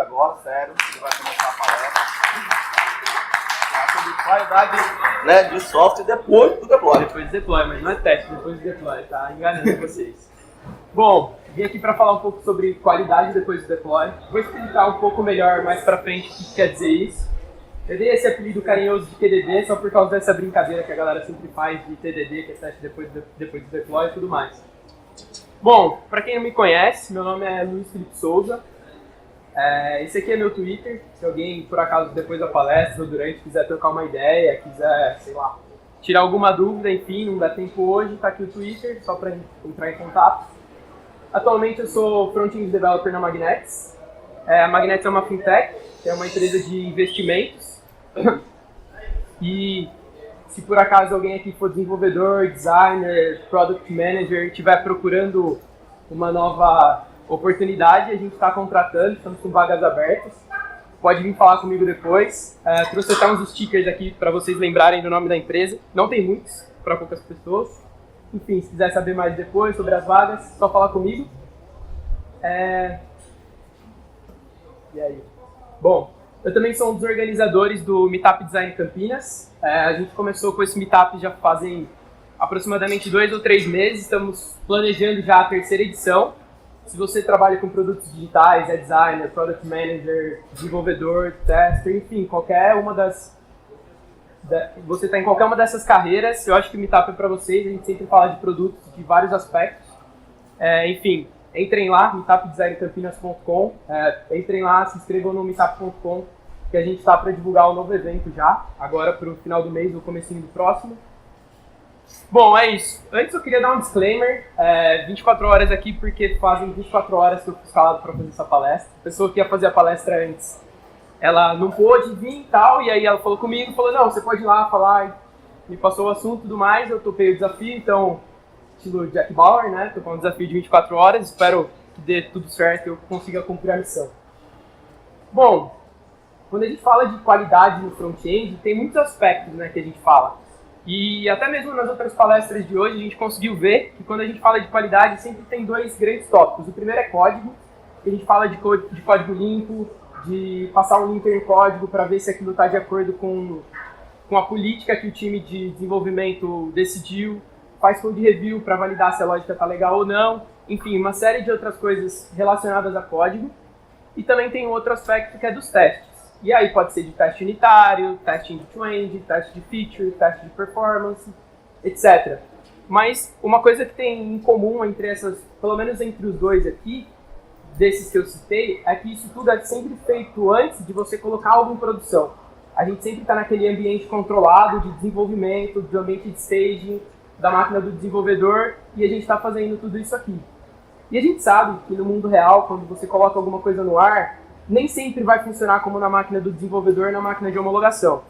agora, sério, ele vai começar a palestra. Sobre qualidade, né, de software depois do deploy. Depois do deploy, mas não é teste, depois do deploy, tá enganando vocês. Bom, vim aqui para falar um pouco sobre qualidade depois do deploy. Vou explicar um pouco melhor mais para frente o que quer dizer isso. Eu dei esse apelido carinhoso de TDD só por causa dessa brincadeira que a galera sempre faz de TDD, que é teste depois do deploy e tudo mais. Bom, para quem não me conhece, meu nome é Luiz Felipe Souza. Esse aqui é meu Twitter. Se alguém, por acaso, depois da palestra ou durante, quiser trocar uma ideia, quiser, sei lá, tirar alguma dúvida, enfim, não dá tempo hoje, tá aqui o Twitter, só para entrar em contato. Atualmente eu sou Front-End Developer na Magnetics. A Magnetics é uma fintech, que é uma empresa de investimentos. E se por acaso alguém aqui for desenvolvedor, designer, product manager e estiver procurando uma nova oportunidade, a gente está contratando, estamos com vagas abertas. Pode vir falar comigo depois. Trouxe até uns stickers aqui para vocês lembrarem do nome da empresa. Não tem muitos, para poucas pessoas. Enfim, se quiser saber mais depois sobre as vagas, só falar comigo. E aí? Bom, eu também sou um dos organizadores do Meetup Design Campinas. A gente começou com esse Meetup já fazem aproximadamente 2 ou 3 meses. Estamos planejando já a 3ª edição. Se você trabalha com produtos digitais, é designer, product manager, desenvolvedor, tester, enfim, qualquer uma você está em qualquer uma dessas carreiras, eu acho que o Meetup é para vocês. A gente sempre fala de produtos de vários aspectos. Enfim, entrem lá, meetupdesigncampinas.com. Entrem lá, se inscrevam no meetup.com, que a gente está para divulgar um novo evento já, agora para o final do mês ou comecinho do próximo. Bom, é isso. Antes eu queria dar um disclaimer, 24 horas aqui porque fazem 24 horas que eu fui escalado para fazer essa palestra. A pessoa que ia fazer a palestra antes, ela não pôde vir e tal, e aí ela falou comigo, falou, não, você pode ir lá falar, me passou o assunto e tudo mais, eu topei o desafio, então, estilo Jack Bauer, né, tô com um desafio de 24 horas, espero que dê tudo certo e eu consiga cumprir a missão. Bom, quando a gente fala de qualidade no front-end, tem muitos aspectos, né, que a gente fala. E até mesmo nas outras palestras de hoje, a gente conseguiu ver que quando a gente fala de qualidade, sempre tem 2 grandes tópicos. O primeiro é código, que a gente fala de código limpo, de passar um limpo em código para ver se aquilo está de acordo com a política que o time de desenvolvimento decidiu, faz code review para validar se a lógica está legal ou não, enfim, uma série de outras coisas relacionadas a código. E também tem um outro aspecto que é dos testes. E aí pode ser de teste unitário, teste end-to-end, teste de feature, teste de performance, etc. Mas uma coisa que tem em comum entre essas, pelo menos entre os dois aqui, desses que eu citei, é que isso tudo é sempre feito antes de você colocar algo em produção. A gente sempre está naquele ambiente controlado de desenvolvimento, do ambiente de staging, da máquina do desenvolvedor, e a gente está fazendo tudo isso aqui. E a gente sabe que no mundo real, quando você coloca alguma coisa no ar, nem sempre vai funcionar como na máquina do desenvolvedor, na máquina de homologação.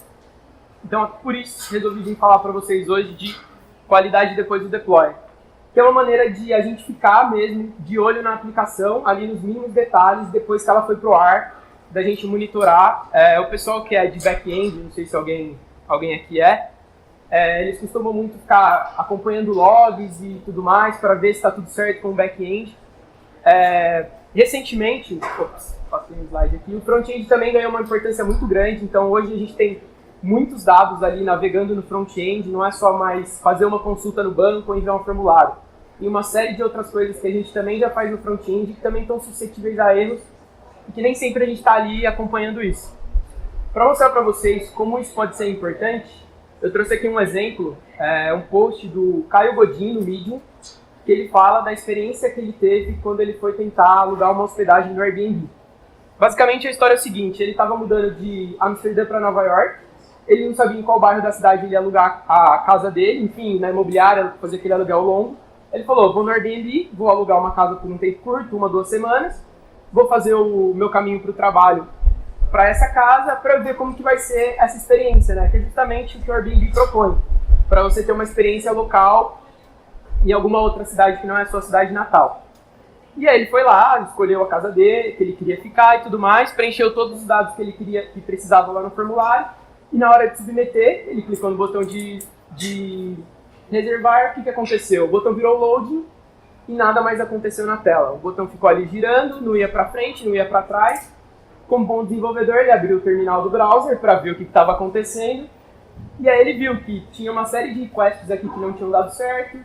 Então, por isso, resolvi vir falar para vocês hoje de qualidade depois do deploy, que é uma maneira de a gente ficar mesmo de olho na aplicação, ali nos mínimos detalhes, depois que ela foi pro ar, da gente monitorar. O pessoal que é de back-end, não sei se alguém aqui eles costumam muito ficar acompanhando logs e tudo mais, para ver se está tudo certo com o back-end. Recentemente, passei um slide aqui, o front-end também ganhou uma importância muito grande, então hoje a gente tem muitos dados ali navegando no front-end, não é só mais fazer uma consulta no banco ou enviar um formulário. E uma série de outras coisas que a gente também já faz no front-end que também estão suscetíveis a erros e que nem sempre a gente está ali acompanhando isso. Para mostrar para vocês como isso pode ser importante, eu trouxe aqui um exemplo, um post do Caio Godin no Medium, que ele fala da experiência que ele teve quando ele foi tentar alugar uma hospedagem no Airbnb. Basicamente a história é o seguinte, ele estava mudando de Amsterdã para Nova York, ele não sabia em qual bairro da cidade ele ia alugar a casa dele, enfim, na imobiliária, fazer aquele aluguel longo. Ele falou, vou no Airbnb, vou alugar uma casa por um tempo curto, 1 ou 2 semanas, vou fazer o meu caminho para o trabalho para essa casa, para ver como que vai ser essa experiência, né? Que é justamente o que o Airbnb propõe, para você ter uma experiência local em alguma outra cidade que não é a sua cidade natal. E aí ele foi lá, escolheu a casa dele, que ele queria ficar e tudo mais, preencheu todos os dados que ele precisava lá no formulário, e na hora de submeter, ele clicou no botão de reservar. O que aconteceu? O botão virou loading e nada mais aconteceu na tela. O botão ficou ali girando, não ia para frente, não ia para trás, Como bom desenvolvedor, ele abriu o terminal do browser para ver o que estava acontecendo. E aí ele viu que tinha uma série de requests aqui que não tinham dado certo.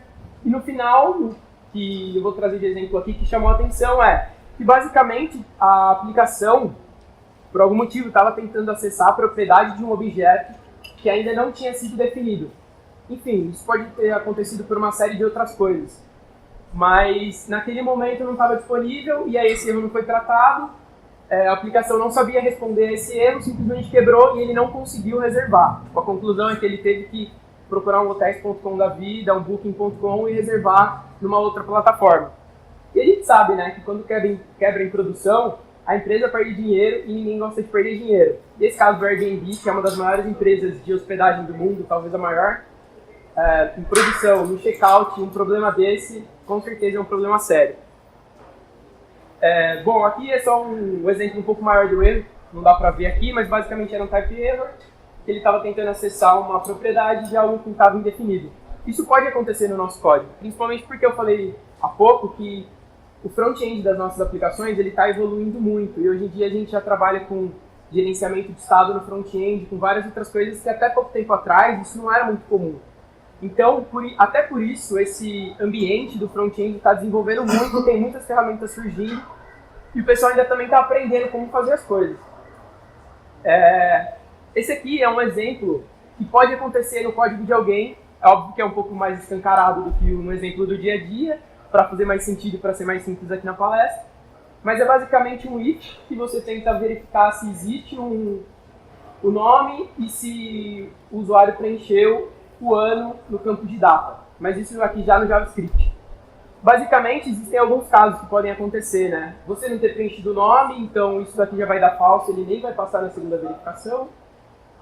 E no final, que eu vou trazer de exemplo aqui, que chamou a atenção é que basicamente a aplicação, por algum motivo, estava tentando acessar a propriedade de um objeto que ainda não tinha sido definido. Enfim, isso pode ter acontecido por uma série de outras coisas. Mas naquele momento não estava disponível e aí esse erro não foi tratado. A aplicação não sabia responder a esse erro, simplesmente quebrou e ele não conseguiu reservar. A conclusão é que ele teve que procurar um hotels.com da vida, um booking.com e reservar numa outra plataforma. E a gente sabe, né, que quando quebra em produção, a empresa perde dinheiro e ninguém gosta de perder dinheiro. E esse caso do Airbnb, que é uma das maiores empresas de hospedagem do mundo, talvez a maior, em produção, no checkout, um problema desse, com certeza é um problema sério. Bom, aqui é só um exemplo um pouco maior do erro, não dá para ver aqui, mas basicamente era um type error, que ele estava tentando acessar uma propriedade de algo que estava indefinido. Isso pode acontecer no nosso código, principalmente porque eu falei há pouco que o front-end das nossas aplicações ele está evoluindo muito, e hoje em dia a gente já trabalha com gerenciamento de estado no front-end, com várias outras coisas que até pouco tempo atrás isso não era muito comum. Então, até por isso, esse ambiente do front-end está desenvolvendo muito, tem muitas ferramentas surgindo, e o pessoal ainda também está aprendendo como fazer as coisas. Esse aqui é um exemplo que pode acontecer no código de alguém, é óbvio que é um pouco mais escancarado do que um exemplo do dia a dia, para fazer mais sentido, para ser mais simples aqui na palestra, mas é basicamente um if que você tenta verificar se existe o nome e se o usuário preencheu o ano no campo de data, mas isso aqui já no JavaScript. Basicamente, existem alguns casos que podem acontecer, né? Você não ter preenchido o nome, então isso aqui já vai dar falso, ele nem vai passar na segunda verificação.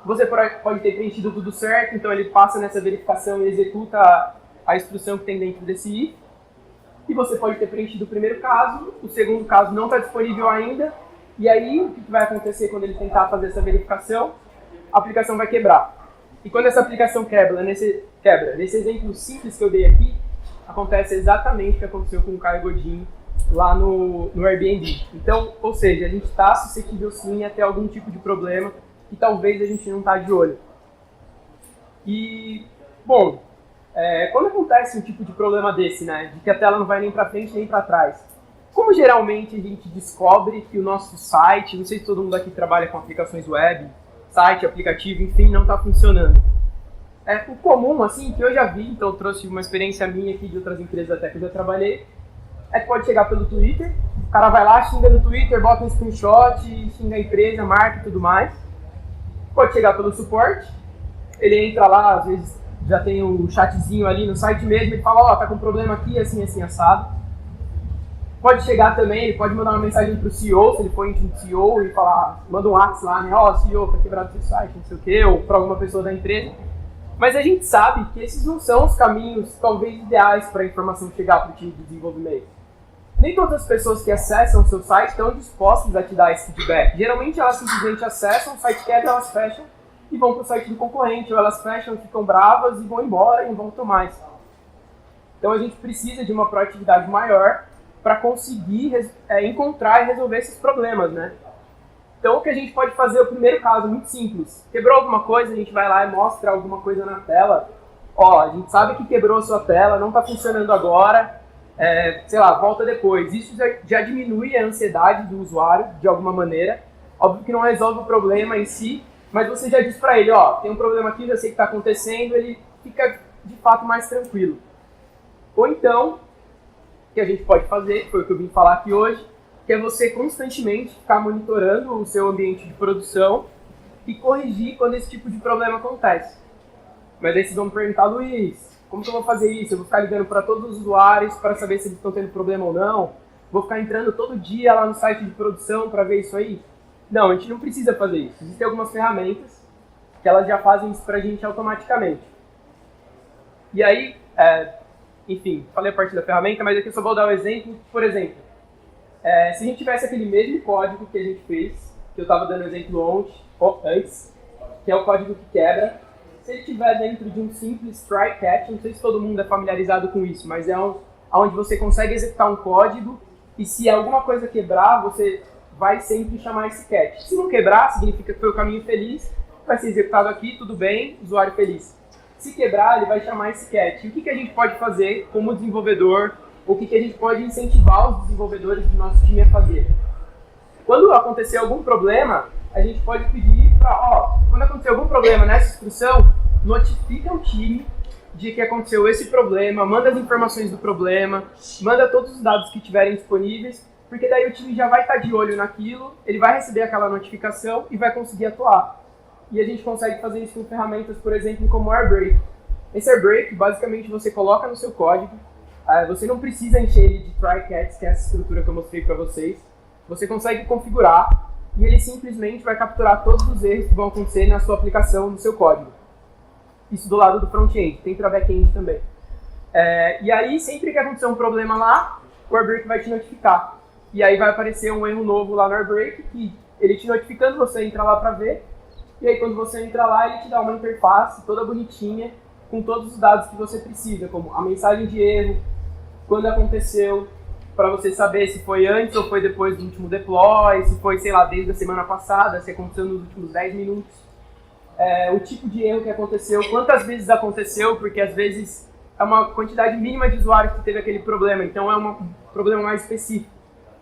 Você pode ter preenchido tudo certo, então ele passa nessa verificação e executa a instrução que tem dentro desse if. E você pode ter preenchido o primeiro caso, o segundo caso não está disponível ainda, e aí o que vai acontecer quando ele tentar fazer essa verificação? A aplicação vai quebrar. E quando essa aplicação quebra, nesse exemplo simples que eu dei aqui, acontece exatamente o que aconteceu com o Caio Godinho lá no Airbnb. Então, ou seja, a gente está suscetível sim a ter algum tipo de problema que talvez a gente não está de olho. E, bom, quando acontece um tipo de problema desse, né, de que a tela não vai nem para frente nem para trás, como geralmente a gente descobre que o nosso site, não sei se todo mundo aqui trabalha com aplicações web, site, aplicativo, enfim, não está funcionando. O comum, assim, que eu já vi, então eu trouxe uma experiência minha aqui de outras empresas até que eu já trabalhei, é que pode chegar pelo Twitter, o cara vai lá, xinga no Twitter, bota um screenshot, xinga a empresa, marca e tudo mais. Pode chegar pelo suporte, ele entra lá, às vezes já tem o chatzinho ali no site mesmo, e fala, tá com problema aqui, assim, assim, assado. Pode chegar também, ele pode mandar uma mensagem pro CEO, se ele for íntimo do CEO, e falar, manda um WhatsApp lá, né, CEO, tá quebrado seu site, não sei o quê, ou para alguma pessoa da empresa. Mas a gente sabe que esses não são os caminhos, talvez, ideais para a informação chegar para o time de desenvolvimento. Nem todas as pessoas que acessam o seu site estão dispostas a te dar esse feedback. Geralmente elas simplesmente acessam, o site quebra, elas fecham e vão para o site do concorrente, ou elas fecham, ficam bravas e vão embora e não voltam mais. Então a gente precisa de uma proatividade maior para conseguir encontrar e resolver esses problemas, né? Então o que a gente pode fazer, o primeiro caso, muito simples. Quebrou alguma coisa, a gente vai lá e mostra alguma coisa na tela. A gente sabe que quebrou a sua tela, não está funcionando agora, sei lá, volta depois. Isso já diminui a ansiedade do usuário, de alguma maneira. Óbvio que não resolve o problema em si, mas você já diz para ele, tem um problema aqui, já sei que está acontecendo, ele fica de fato mais tranquilo. Ou então, o que a gente pode fazer, que foi o que eu vim falar aqui hoje, que é você constantemente ficar monitorando o seu ambiente de produção e corrigir quando esse tipo de problema acontece. Mas aí vocês vão me perguntar, Luiz, como que eu vou fazer isso? Eu vou ficar ligando para todos os usuários para saber se eles estão tendo problema ou não? Vou ficar entrando todo dia lá no site de produção para ver isso aí? Não, a gente não precisa fazer isso. Existem algumas ferramentas que elas já fazem isso para a gente automaticamente. E aí, enfim, falei a parte da ferramenta, mas aqui eu só vou dar um exemplo. Por exemplo, se a gente tivesse aquele mesmo código que a gente fez, que eu estava dando exemplo antes, que é o código que quebra, se ele estiver dentro de um simples try catch, não sei se todo mundo é familiarizado com isso, mas é onde você consegue executar um código e se alguma coisa quebrar, você vai sempre chamar esse catch. Se não quebrar, significa que foi o caminho feliz, vai ser executado aqui, tudo bem, usuário feliz. Se quebrar, ele vai chamar esse catch. E o que a gente pode fazer como desenvolvedor, ou o que a gente pode incentivar os desenvolvedores do nosso time a fazer? Quando acontecer algum problema, a gente pode pedir para, quando acontecer algum problema nessa instrução, notifica o time de que aconteceu esse problema, manda as informações do problema, manda todos os dados que tiverem disponíveis, porque daí o time já vai estar de olho naquilo, ele vai receber aquela notificação e vai conseguir atuar. E a gente consegue fazer isso com ferramentas, por exemplo, como o Airbreak. Esse Airbreak, basicamente, você coloca no seu código, você não precisa encher ele de try-catch, que é essa estrutura que eu mostrei para vocês. Você consegue configurar e ele simplesmente vai capturar todos os erros que vão acontecer na sua aplicação, no seu código. Isso do lado do front-end, tem para back-end também. E aí, sempre que acontecer um problema lá, o Airbreak vai te notificar. E aí vai aparecer um erro novo lá no Airbreak, que ele te notificando, você entra lá para ver. E aí, quando você entra lá, ele te dá uma interface toda bonitinha, com todos os dados que você precisa, como a mensagem de erro, quando aconteceu, para você saber se foi antes ou foi depois do último deploy, se foi, sei lá, desde a semana passada, se aconteceu nos últimos 10 minutos. O tipo de erro que aconteceu, quantas vezes aconteceu, porque às vezes é uma quantidade mínima de usuários que teve aquele problema, então é um problema mais específico.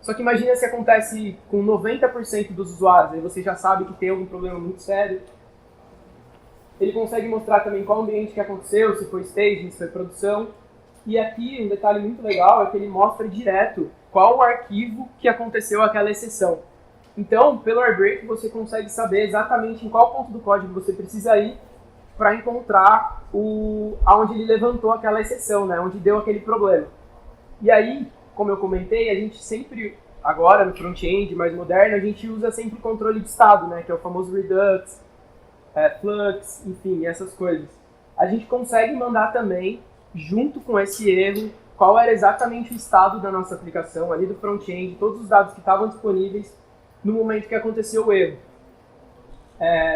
Só que imagina se acontece com 90% dos usuários, aí você já sabe que tem algum problema muito sério. Ele consegue mostrar também qual ambiente que aconteceu, se foi staging, se foi produção. E aqui um detalhe muito legal é que ele mostra direto qual o arquivo que aconteceu aquela exceção. Então, pelo Airbreak, você consegue saber exatamente em qual ponto do código você precisa ir para encontrar aonde ele levantou aquela exceção, né? Onde deu aquele problema. E aí, como eu comentei, a gente sempre, agora no front-end mais moderno, a gente usa sempre controle de estado, né? Que é o famoso Redux, Flux, enfim, essas coisas. A gente consegue mandar também, junto com esse erro, qual era exatamente o estado da nossa aplicação, ali do front-end, todos os dados que estavam disponíveis no momento que aconteceu o erro.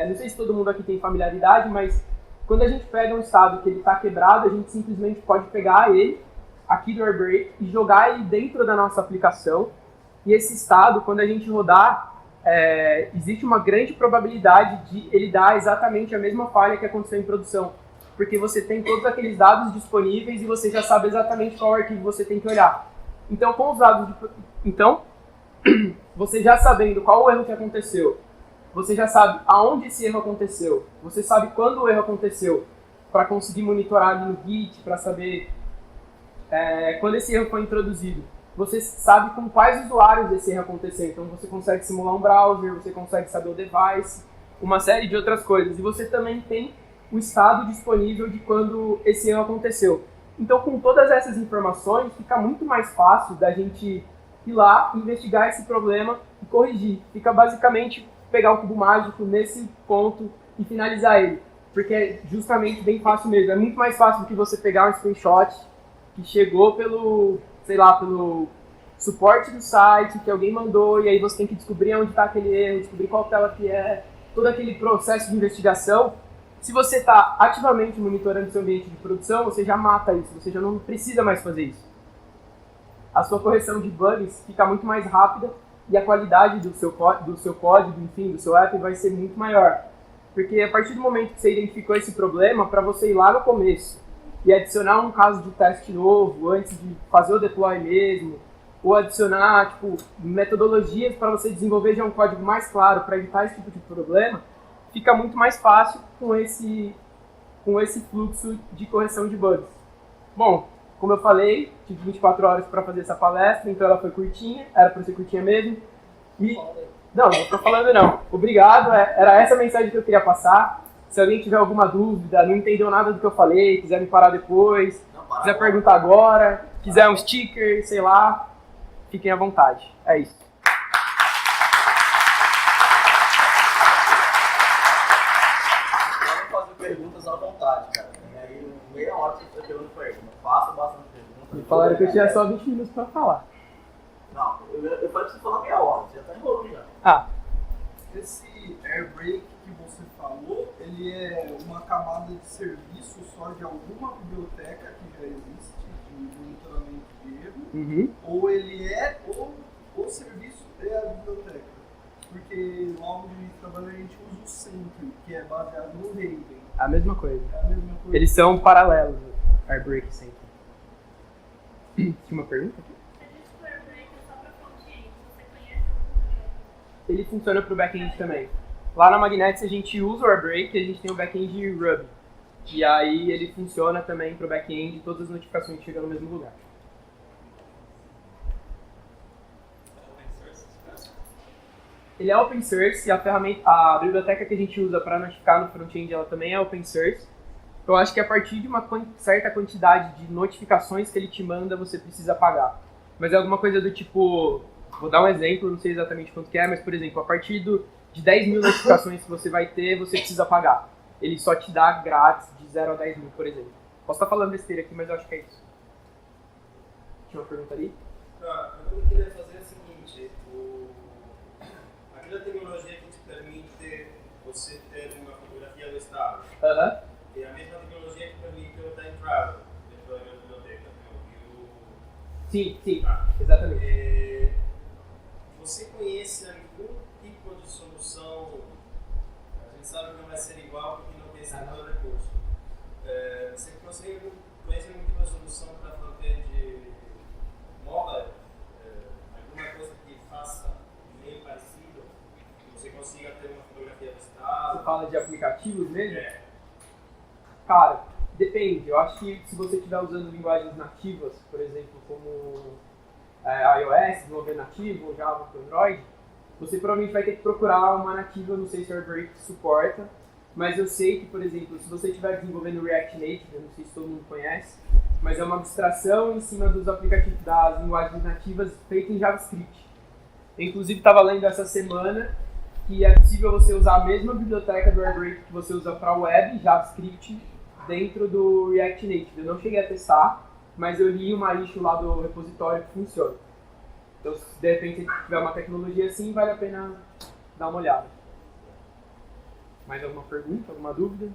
Não sei se todo mundo aqui tem familiaridade, mas quando a gente pega um estado que ele está quebrado, a gente simplesmente pode pegar ele, aqui do Airbreak, e jogar ele dentro da nossa aplicação. E esse estado, quando a gente rodar, existe uma grande probabilidade de ele dar exatamente a mesma falha que aconteceu em produção. Porque você tem todos aqueles dados disponíveis e você já sabe exatamente qual arquivo você tem que olhar. Então, com os dados você já sabendo qual o erro que aconteceu, você já sabe aonde esse erro aconteceu, você sabe quando o erro aconteceu, para conseguir monitorar ali no Git, para saber quando esse erro foi introduzido. Você sabe com quais usuários esse erro aconteceu, então você consegue simular um browser, você consegue saber o device, uma série de outras coisas. E você também tem o estado disponível de quando esse erro aconteceu. Então, com todas essas informações, fica muito mais fácil da gente ir lá, investigar esse problema e corrigir. Fica basicamente pegar o cubo mágico nesse ponto e finalizar ele. Porque é justamente bem fácil mesmo. É muito mais fácil do que você pegar um screenshot que chegou pelo suporte do site, que alguém mandou, e aí você tem que descobrir onde está aquele erro, descobrir qual tela que é, todo aquele processo de investigação. Se você está ativamente monitorando seu ambiente de produção, você já mata isso, você já não precisa mais fazer isso. A sua correção de bugs fica muito mais rápida e a qualidade do seu código, enfim, do seu app vai ser muito maior. Porque a partir do momento que você identificou esse problema, para você ir lá no começo e adicionar um caso de teste novo antes de fazer o deploy mesmo, ou adicionar metodologias para você desenvolver já um código mais claro para evitar esse tipo de problema, fica muito mais fácil com esse fluxo de correção de bugs. Bom, como eu falei, tive 24 horas para fazer essa palestra, então ela foi curtinha, era para ser curtinha mesmo. Não estou falando não. Obrigado, era essa a mensagem que eu queria passar. Se alguém tiver alguma dúvida, não entendeu nada do que eu falei, quiser me parar depois, quiser perguntar agora, quiser um sticker, sei lá, fiquem à vontade. É isso. Perguntas à vontade, cara. E aí, meia hora você está perguntando pergunta. Faça bastante perguntas. Me falaram que eu tinha só 20 minutos para falar. Não, eu falei pra você falar meia hora, você já tá enrolando já. Esse Airbreak que você falou, ele é uma camada de serviço só de alguma biblioteca que já existe, de monitoramento de erro, ou ele é o serviço é a biblioteca? trabalho a gente usa o Sentry, que é baseado no Raven. A mesma coisa. É a mesma coisa. Eles são paralelos, Airbreak e Sentry. Tinha uma pergunta aqui? Ele funciona para o back-end também. Lá na Magnetics a gente usa o Airbreak e a gente tem o back-end Ruby. E aí ele funciona também para o back-end e todas as notificações chegam no mesmo lugar. Ele é open source e a biblioteca que a gente usa para notificar no front-end ela também é open source. Eu acho que a partir de uma certa quantidade de notificações que ele te manda, você precisa pagar. Mas é alguma coisa do tipo, vou dar um exemplo, não sei exatamente quanto que é, mas por exemplo, a partir de 10 mil notificações que você vai ter, você precisa pagar. Ele só te dá grátis de 0 a 10 mil, por exemplo. Posso estar falando besteira aqui, mas eu acho que é isso. Tinha uma pergunta ali? A pergunta que eu queria fazer é a seguinte, aquela tecnologia que te permite você ter uma fotografia do estado, é a mesma tecnologia que permite o time travel dentro da minha biblioteca, Sim, exatamente. Você conhece algum tipo de solução? A gente sabe que não vai ser igual porque não tem esse tipo de recurso. Você conhece algum tipo de solução para front-end mobile? Alguma coisa que faça meio parecido? Que você consiga ter uma fotografia do estado? Você fala de aplicativos mesmo? Cara, depende. Eu acho que se você estiver usando linguagens nativas, por exemplo, como iOS, desenvolver nativo, ou Java para Android, você provavelmente vai ter que procurar uma nativa, não sei se o Airbreak suporta, mas eu sei que, por exemplo, se você estiver desenvolvendo React Native, eu não sei se todo mundo conhece, mas é uma abstração em cima dos aplicativos das linguagens nativas feita em JavaScript. Eu, inclusive, estava lendo essa semana que é possível você usar a mesma biblioteca do Airbreak que você usa para web, JavaScript, dentro do React Native. Eu não cheguei a testar, mas eu li uma issue lá do repositório que funciona. Então, se de repente você tiver uma tecnologia assim, vale a pena dar uma olhada. Mais alguma pergunta, alguma dúvida?